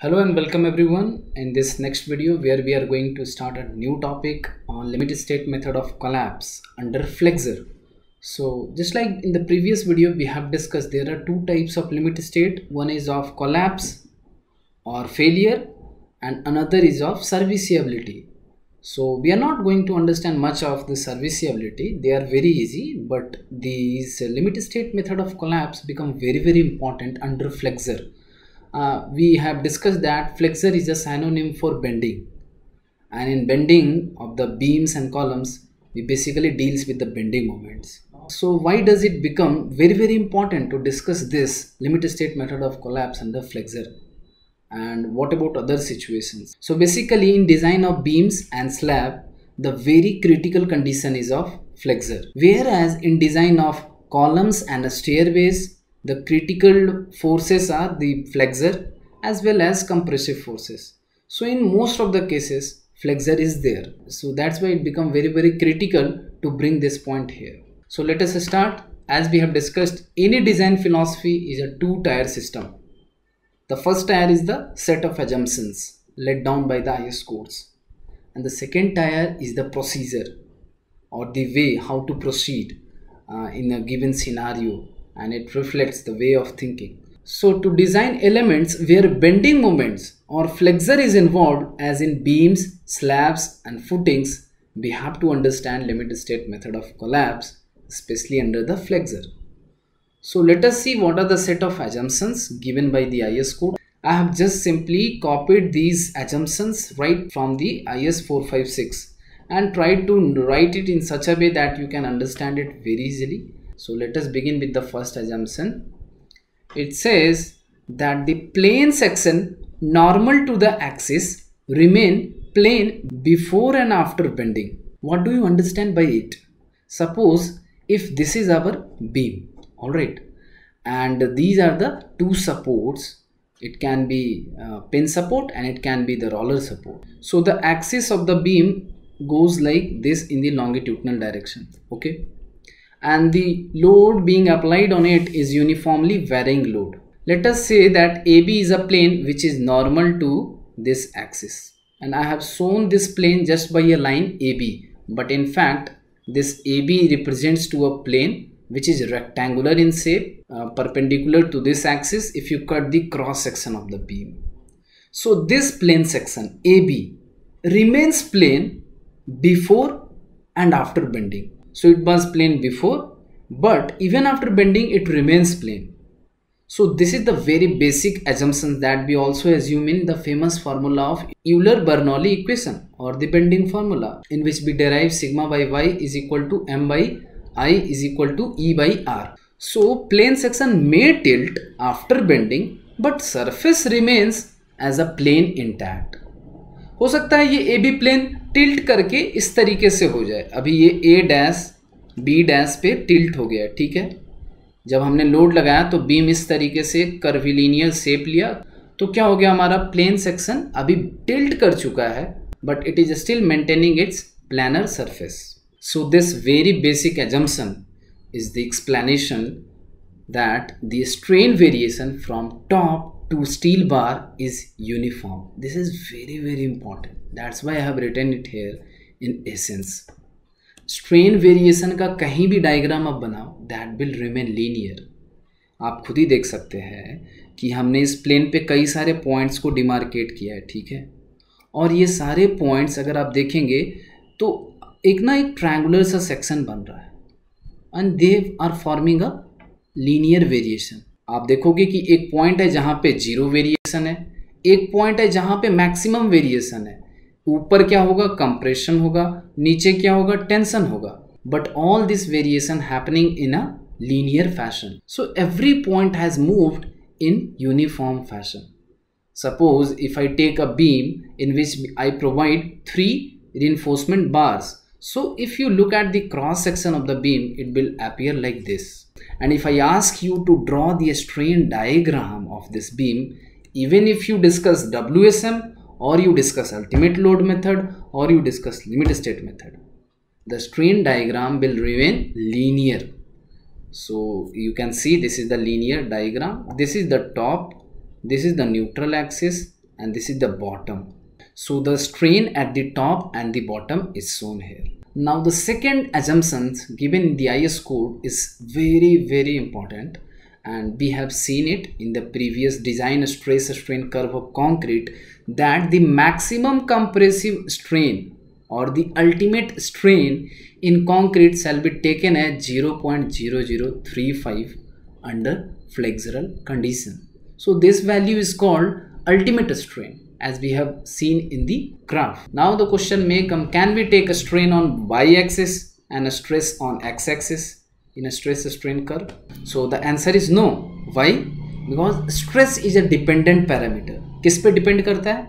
Hello and welcome everyone in this next video where we are going to start a new topic on limit state method of collapse under Flexor. So just like in the previous video we have discussed, there are two types of limit state. One is of collapse or failure and another is of serviceability. So we are not going to understand much of the serviceability. They are very easy, but these limit state method of collapse become very important under Flexor. We have discussed that Flexor is a synonym for bending, and in bending of the beams and columns we basically deals with the bending moments. So why does it become very important to discuss this limit state method of collapse under Flexor, and what about other situations? So basically in design of beams and slab, the very critical condition is of Flexor, whereas in design of columns and stairways the critical forces are the flexor as well as compressive forces. So in most of the cases flexor is there. So that's why it becomes very critical to bring this point here. So let us start. As we have discussed, any design philosophy is a two-tier system. The first tier is the set of assumptions laid down by the IS codes, and the second tier is the procedure or the way how to proceed in a given scenario, and it reflects the way of thinking. So to design elements where bending moments or flexor is involved, as in beams, slabs and footings, we have to understand limit state method of collapse, especially under the flexor. So let us see what are the set of assumptions given by the IS code. I have just simply copied these assumptions right from the IS 456 and tried to write it in such a way that you can understand it very easily. So let us begin with the first assumption. It says that the plane section normal to the axis remain plane before and after bending. What do you understand by it? Suppose if this is our beam, alright, and these are the two supports. It can be pin support and it can be the roller support. So the axis of the beam goes like this in the longitudinal direction, okay, and the load being applied on it is uniformly varying load. Let us say that AB is a plane which is normal to this axis, and I have shown this plane just by a line AB, but in fact this AB represents to a plane which is rectangular in shape, perpendicular to this axis if you cut the cross section of the beam. So this plane section AB remains plane before and after bending. So it was plane before, but even after bending it remains plane. So this is the very basic assumption that we also assume in the famous formula of Euler-Bernoulli equation, or the bending formula, in which we derive sigma by y is equal to m by I is equal to E by R. So plane section may tilt after bending, but surface remains as a plane intact. हो सकता है ये AB plane tilt करके इस तरीके से हो जाए. अभी ये A डैश B डैश पे टिल्ट हो गया, ठीक है. जब हमने लोड लगाया तो बीम इस तरीके से कर्विलिनियर शेप लिया, तो क्या हो गया, हमारा प्लेन सेक्शन अभी टिल्ट कर चुका है, but it is still maintaining its planar surface. So this very basic assumption is the explanation that the strain variation from top to steel bar is uniform. This is very important. That's why I have written it here in essence. Strain variation का कहीं भी diagram आप बनाओ, that will remain linear. आप खुद ही देख सकते हैं कि हमने इस प्लेन पे कई सारे पॉइंट्स को डिमार्केट किया है, ठीक है, और ये सारे पॉइंट्स अगर आप देखेंगे तो एक ट्रायंगुलर सा सेक्शन बन रहा है, and they are forming a linear variation. आप देखोगे कि एक पॉइंट है जहाँ पे जीरो वेरिएशन है, एक पॉइंट है जहाँ पे मैक्सिमम वेरिएशन है. ऊपर क्या होगा, कंप्रेशन होगा, नीचे क्या होगा, टेंशन होगा, but all this variation happening in a linear fashion. So every point has moved in uniform fashion. Suppose if I take a beam in which I provide 3 reinforcement bars. So if you look at the cross section of the beam, it will appear like this. And if I ask you to draw the strain diagram of this beam, even if you discuss WSM or you discuss ultimate load method or you discuss limit state method, the strain diagram will remain linear. So you can see this is the linear diagram. This is the top, this is the neutral axis, and this is the bottom. So the strain at the top and the bottom is shown here. Now the second assumption given in the IS code is very important, and we have seen it in the previous design stress strain curve of concrete, that the maximum compressive strain or the ultimate strain in concrete shall be taken as 0.0035 under flexural condition. So this value is called ultimate strain, as we have seen in the graph. Now the question may come, can we take a strain on y-axis and a stress on x-axis in a stress strain curve? So the answer is no. Why? Because stress is a dependent parameter. किस पे depend करता है?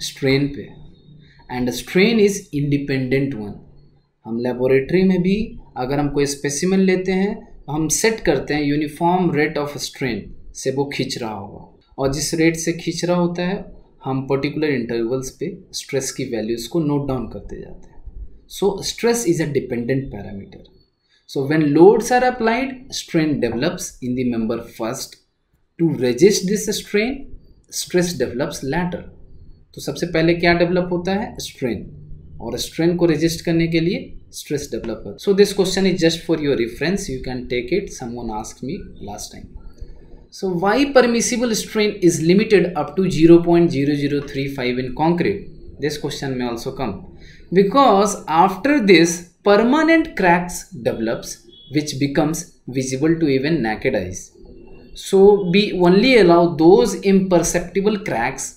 Strain पे, and strain is independent one. हम laboratory में भी अगर हम कोई स्पेसिमेन लेते हैं तो हम सेट करते हैं यूनिफॉर्म रेट ऑफ स्ट्रेन से वो खींच रहा होगा, और जिस रेट से खींच रहा होता है हम पर्टिकुलर इंटरवल्स पे स्ट्रेस की वैल्यूज़ को नोट डाउन करते जाते हैं. So stress is a dependent parameter. So when loads are applied, strain develops in the member first. To resist this strain, stress develops later. तो सबसे पहले क्या डेवलप होता है? स्ट्रेन, और स्ट्रेन को रेजिस्ट करने के लिए स्ट्रेस डेवलप होता है. So this question is just for your reference, you can take it. Someone asked me last time. So why permissible strain is limited up to 0.0035 in concrete? This question may also come. Because after this, permanent cracks develops which becomes visible to even naked eyes. So we only allow those imperceptible cracks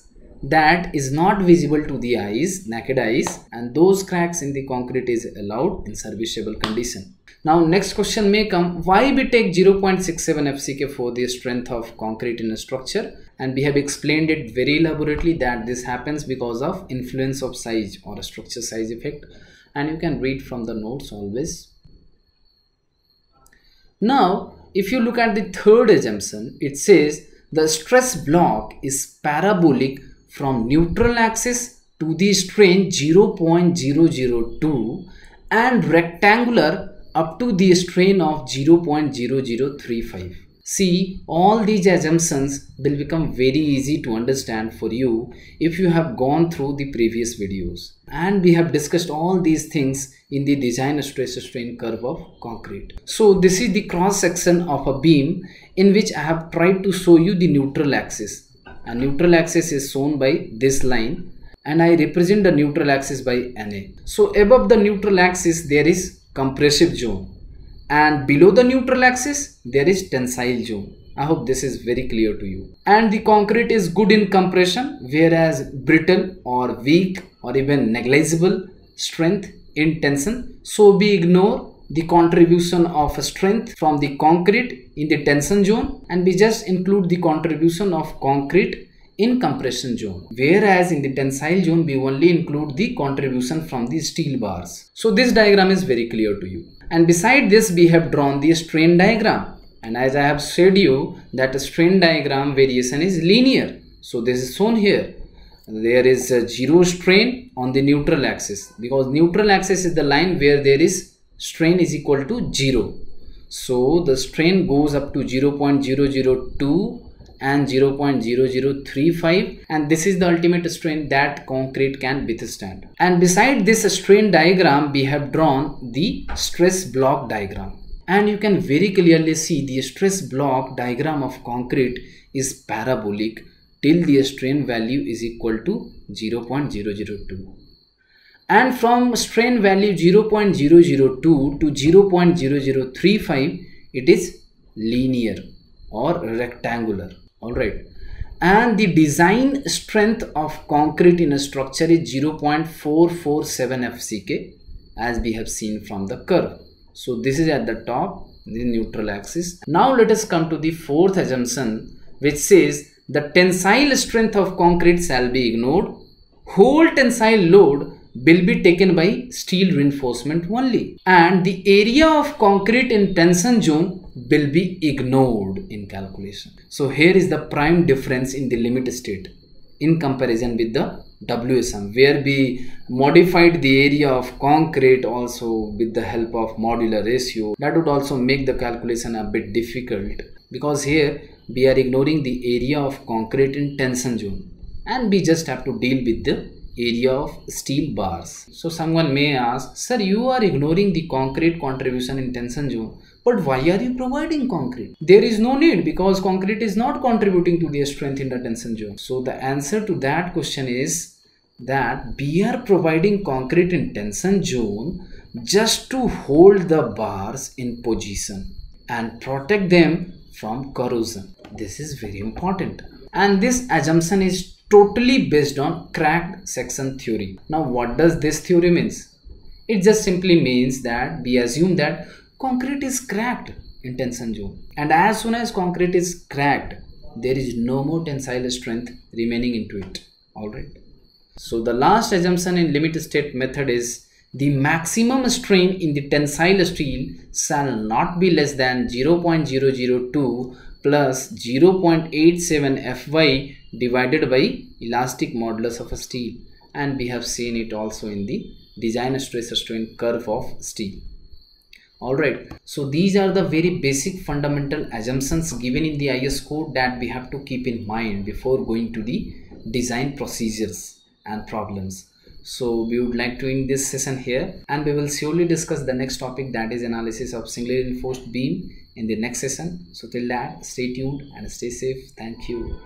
that is not visible to the eyes, naked eyes, and those cracks in the concrete is allowed in serviceable condition. Now next question may come, why we take 0.67 FCK for the strength of concrete in a structure, and we have explained it very elaborately that this happens because of influence of size or a structure size effect, and you can read from the notes always. Now if you look at the third assumption, it says the stress block is parabolic from neutral axis to the strain 0.002 and rectangular up to the strain of 0.0035. See, all these assumptions will become very easy to understand for you if you have gone through the previous videos. And we have discussed all these things in the design stress strain curve of concrete. So this is the cross section of a beam in which I have tried to show you the neutral axis. And neutral axis is shown by this line, and I represent the neutral axis by NA. So above the neutral axis there is compressive zone, and below the neutral axis there is tensile zone. I hope this is very clear to you. And the concrete is good in compression, whereas brittle or weak or even negligible strength in tension. So we ignore the contribution of strength from the concrete in the tension zone, and we just include the contribution of concrete in compression zone, whereas in the tensile zone we only include the contribution from the steel bars. So this diagram is very clear to you. And beside this we have drawn the strain diagram, and as I have said you that a strain diagram variation is linear. So this is shown here. There is a zero strain on the neutral axis, because neutral axis is the line where there is strain is equal to 0. So the strain goes up to 0.002 and 0.0035, and this is the ultimate strain that concrete can withstand. And beside this strain diagram we have drawn the stress block diagram, and you can very clearly see the stress block diagram of concrete is parabolic till the strain value is equal to 0.002, and from strain value 0.002 to 0.0035 it is linear or rectangular. Alright, and the design strength of concrete in a structure is 0.447 FCK, as we have seen from the curve. So this is at the top, the neutral axis. Now let us come to the fourth assumption, which says the tensile strength of concrete shall be ignored. Whole tensile load will be taken by steel reinforcement only, and the area of concrete in tension zone will be ignored in calculation. So here is the prime difference in the limit state in comparison with the WSM, where we modified the area of concrete also with the help of modular ratio. That would also make the calculation a bit difficult, because here we are ignoring the area of concrete in tension zone, and we just have to deal with the area of steel bars. So someone may ask, sir, you are ignoring the concrete contribution in tension zone, but why are you providing concrete? There is no need, because concrete is not contributing to the strength in the tension zone. So the answer to that question is that we are providing concrete in tension zone just to hold the bars in position and protect them from corrosion. This is very important, and this assumption is totally based on cracked section theory. Now what does this theory means? It just simply means that we assume that concrete is cracked in tension zone, and as soon as concrete is cracked, there is no more tensile strength remaining into it. Alright, so the last assumption in limit state method is the maximum strain in the tensile steel shall not be less than 0.002 plus 0.87 Fy divided by elastic modulus of a steel, and we have seen it also in the design stress strain curve of steel. Alright, so these are the very basic fundamental assumptions given in the IS code that we have to keep in mind before going to the design procedures and problems. So we would like to end this session here, and we will surely discuss the next topic, that is analysis of singly reinforced beam, in the next session. So till that, stay tuned and stay safe. Thank you.